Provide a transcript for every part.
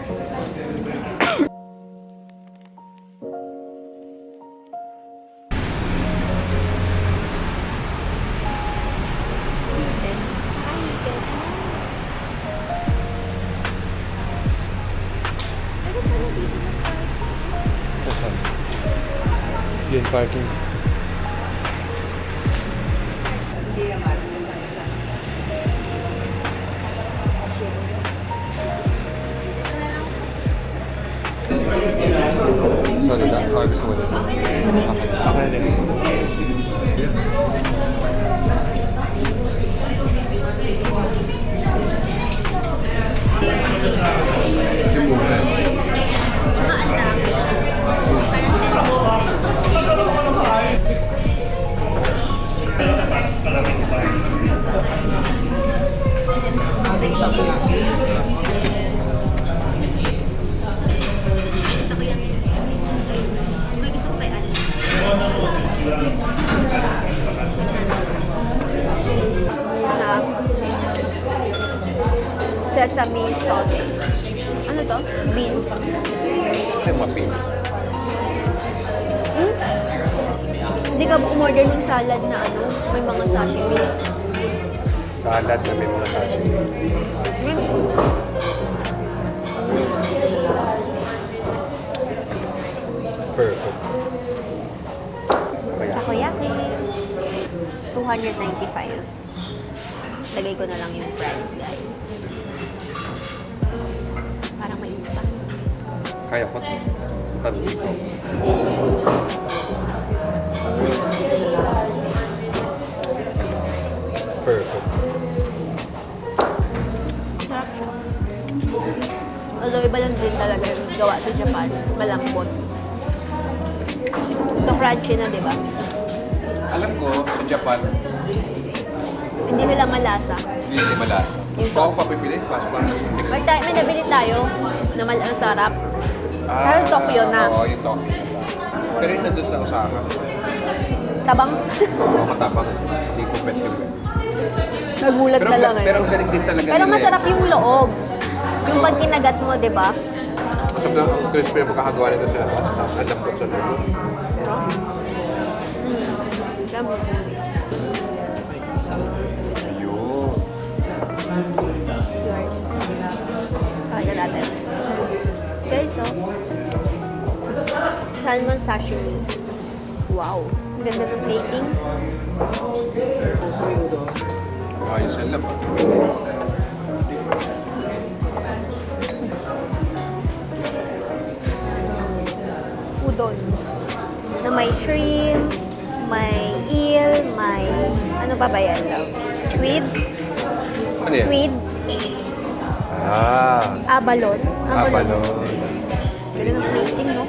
Saan? Yun, parking. Sorry lang, gusto mo dito. Ako na din. Sesame sauce. Ano to? Beans. Ay, mga beans. Hindi ka umorder ng salad na ano, may mga sashimi. Salad na may mga sashimi. Perfect. Takoyaki. 295. Lagay ko na lang yung price, guys. Parang may iba. Kaya ko ito. Tanong dito. Perfect. Sarap siya. Although iba lang din talaga yung gawa sa Japan. Malambot. Ito crunchy na, di ba? Alam ko, sa Japan, Hindi sila malasa. hindi malasa. Yung So, ako sauce. papipili, passport na suntik. May nabili tayo na ang sarap. Pero Tokyo na. Oo, yung Tokyo. Pero yun nandun sa Osaka. Tabang. Oo, matapang. Hindi ko pet yung Nagulat pero, na lang eh. pero ang galing din talaga Pero nila eh. masarap yung loob. Yung pag kinagat mo, di ba? Masarap na ang crispy na magkakagawa nito sila. Tapos ang lambot sa loob. Ayun. Yours. Pakita natin. Okay, so. Salmon sashimi. Wow. Ang ganda ng plating. Ayos yung lambot. Udon. Na may shrimp, may eel, may... Ano pa ba yan, love? Squid? Ano yan? Squid? Abalon? Abalon. Ganda ng plating, no?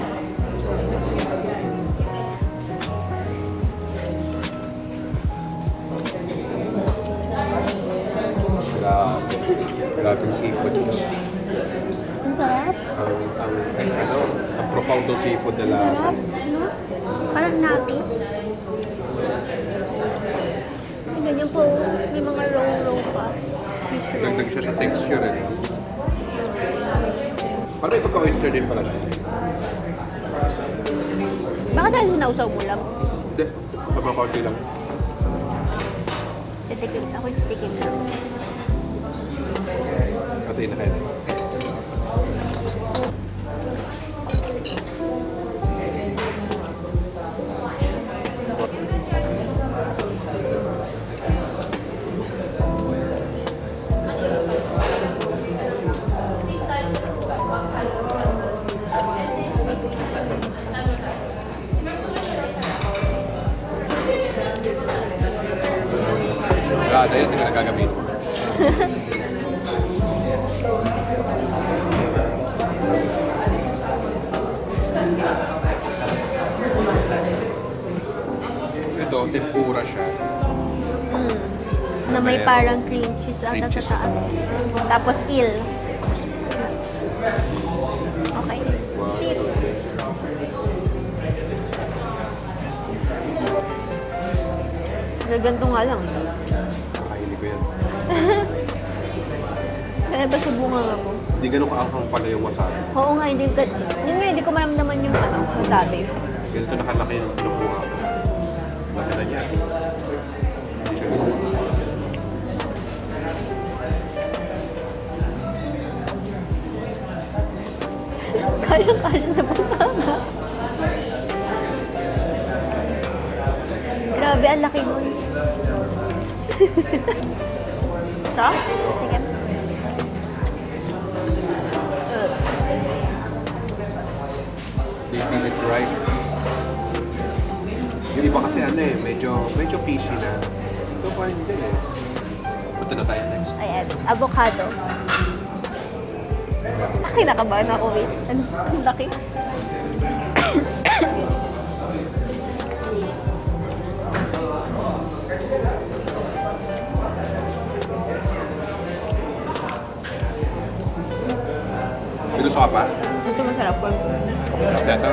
Grabe. Grabe yung seafood. Ang sarap. Ang profound ng seafood na lasa. Sarap, no? Parang nati. Ay, ganyan po. May mga roll pa. Fish roll. Dagdag siya sa texture eh. Parang may pagka-oyster din pala siya. Baka dahil sinausaw mo lang. Hindi. Pagka-kaunti lang. Titikim. Ako'y sitikim lang. Patayin na kayo. Wala na yun, hindi ko nagagamit. Ito, tempura siya. Na may parang cream cheese ata Cream sa cheese. taas. Tapos eel. Okay. Sit. Ganito nga lang. Kakaili ko yan. Kaya ba sa bunga mo? Hindi ganun kaanghang pala yung wasabi. Oo nga, hindi ko maramdaman yung wasabi. Ganito nakalaki yung kinukuha ko. Laki na niya. Hindi siya Kaya sa butanga. Grabe, ang laki nun. Ito? Sige. they did it right. Yung iba kasi medyo fishy na. Ito pa hindi eh. Punta na tayo next. Ay, yes. Avocado. Kinakabahan ako, wait. Ang laki. Ito sa pa? Ito masarap po. Ito?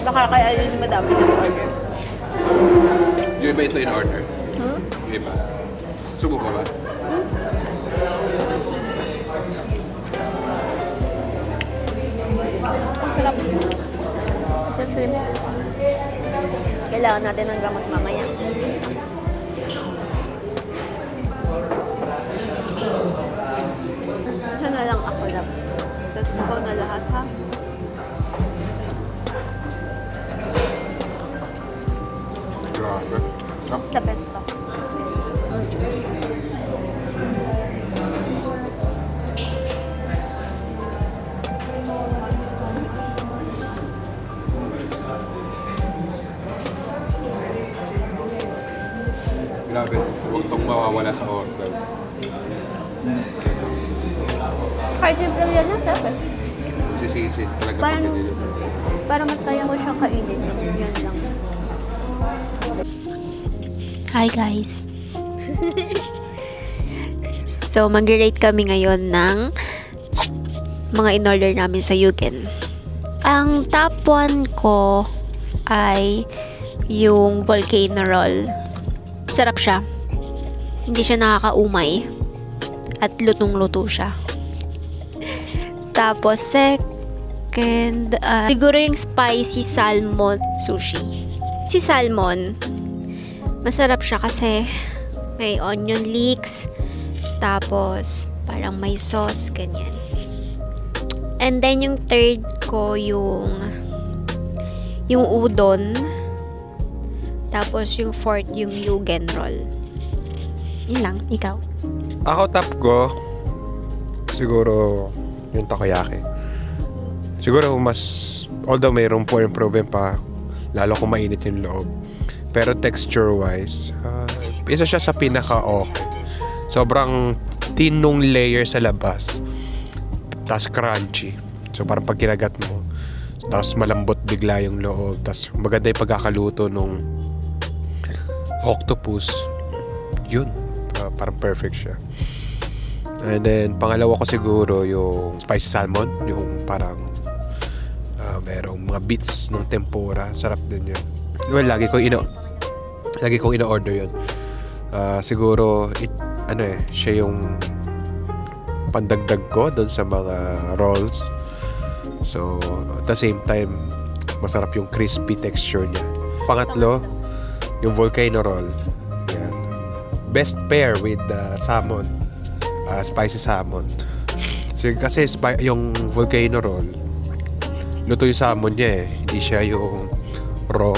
Baka kaya yun madami ng order. Yung iba ito in order. Yung iba. Subo ka ba? Ang sarap. Ito shrimp. Kailangan natin ng gamot mamaya. Isa na lang ako lang. Tapos ikaw na lahat, ha? Grabe. Sa pesto. Grabe. Huwag itong mawawala sa order. Kahit simple lang yan, sarap eh. Sisisi. Talaga Parang, pag-deliver. para mas kaya ko siyang kainin. Yan lang. Hi guys! So, mag-rate kami ngayon ng mga in-order namin sa Yugen. Ang top 1 ko ay yung volcano roll. Sarap siya. Hindi siya nakakaumay. At lutong-luto siya. Tapos, second, siguro yung spicy salmon sushi. Si salmon, masarap siya kasi may onion leeks, tapos parang may sauce, ganyan. And then yung third ko yung udon, tapos yung fourth yung yugen roll. Yun lang, ikaw. Ako top ko, siguro yung takoyaki. Siguro although may room for improvement pa, lalo kung mainit yung loob. Pero texture-wise, isa siya sa pinaka-okay. Sobrang thin nung layer sa labas. Tapos crunchy. So parang pag kinagat mo, tapos malambot bigla yung loob. Tapos maganda yung pagkakaluto nung octopus. Yun. Parang perfect siya. And then, pangalawa ko siguro yung spicy salmon. Yung parang merong mga bits ng tempura. Sarap din yun. Well, lagi kong ina-order yun. Siguro, siya yung pandagdag ko doon sa mga rolls. So, at the same time, masarap yung crispy texture niya. Pangatlo, yung volcano roll. Yan. Best pair with salmon. Spicy salmon. Kasi yung volcano roll, luto yung salmon niya eh. Hindi siya yung raw.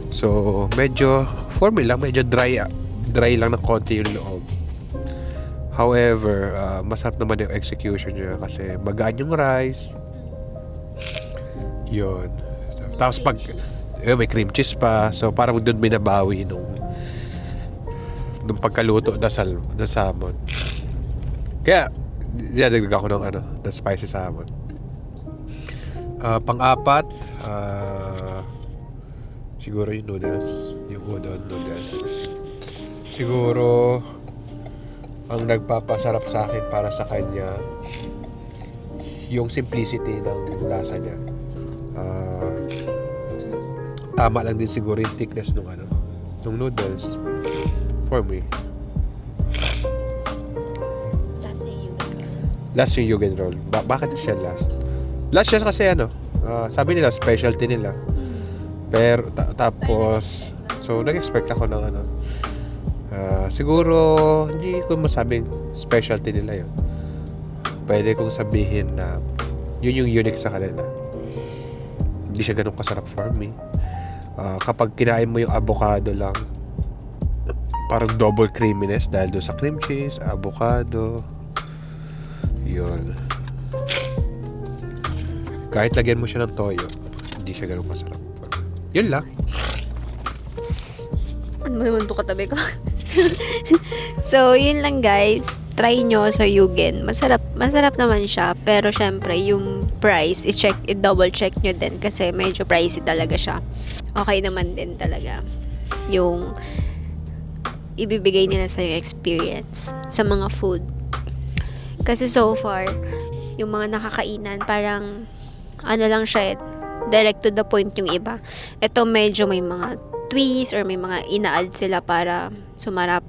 So, medyo, for me lang, medyo dry lang ng konti yung loob. However, masarap naman yung execution niya kasi magaan yung rice. Yun. Tapos may cream cheese pa. So, parang doon binabawi nung pagkaluto na salmon. Kaya, dinadagdag ako ng spicy salmon. Pang-apat, siguro yung noodles. Yung udon noodles. Siguro, ang nagpapasarap sa akin para sa kanya, yung simplicity ng lasa niya. Tama lang din siguro yung thickness nung noodles. For me. Last yung Yugen roll. Bakit siya last? Last siya kasi sabi nila specialty nila. Pero tapos so nag-expect ako ng siguro hindi ko masabing specialty nila yun. Pwede kong sabihin na yun yung unique sa kanila. Hindi siya ganun kasarap for me. Kapag kinain mo yung avocado lang, parang double creaminess dahil doon sa cream cheese, avocado. Yun. Kahit lagyan mo siya ng toyo, hindi siya ganun kasarap. Yun lang. Ano naman ito katabi ko? So, yun lang guys. Try nyo sa Yugen. Masarap naman siya. Pero syempre, yung price, i-double check nyo din. Kasi medyo pricey talaga siya. Okay naman din talaga. Yung ibibigay nila sa yung experience sa mga food. Kasi so far, yung mga nakakainan, parang lang siya, direct to the point yung iba. Ito medyo may mga twist or may mga ina-add sila para sumarap.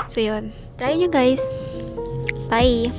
So yun, try nyo guys. Bye!